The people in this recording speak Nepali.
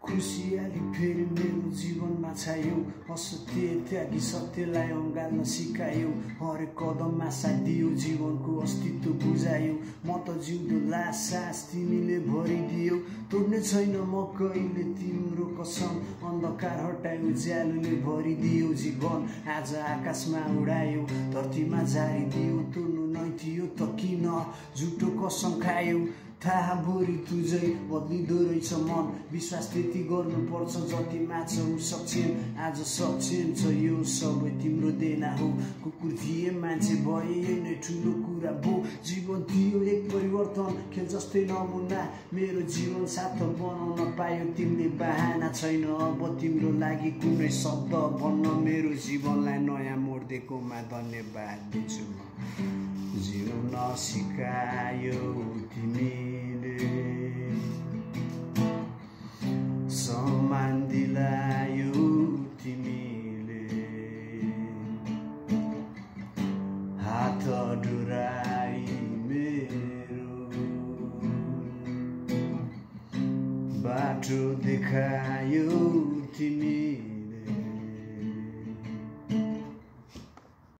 खुसियाली फेरि मेरो जीवनमा छायौ असत्य त्यागी सत्यलाई अँगाल्न सिकायौ हरेक कदममा साथ दियो जीवनको अस्तित्व बुझायौ म त जिउँदो लास सास तिमीले भरिदियौ तोड्ने छैन म कहिले तिम्रो कसम अन्धकार हटायो ज्यालोले भरिदियो जीवन आज आकाशमा उडायो धरतीमा झारिदियो तोड्नु नै थियो त किन झुटो कसम खायौ थाहा भोरी तुझै बदलिँदो रहेछ मन विश्वास त्यति गर्नुपर्छ जति माछौ सक्षम आज सक्षम छ यो सबै तिम्रो देना हो कुकुर थिए मान्छे भए यही नै ठुलो कुरा भो जीवन थियो एक परिवर्तन खेल जस्तै नमुना मेरो जीवन साथ बनाउन पायो तिमीले बहाना छैन अब तिम्रो लागि कुनै शब्द भन्न मेरो जीवनलाई नयाँ मोड दिएकोमा धन्यवाद दिन्छु म जिउन सिकायौ तिमीले सम्मान दिलायौ तिमीले हात डुराई मेरो बाटो देखायौ तिमीले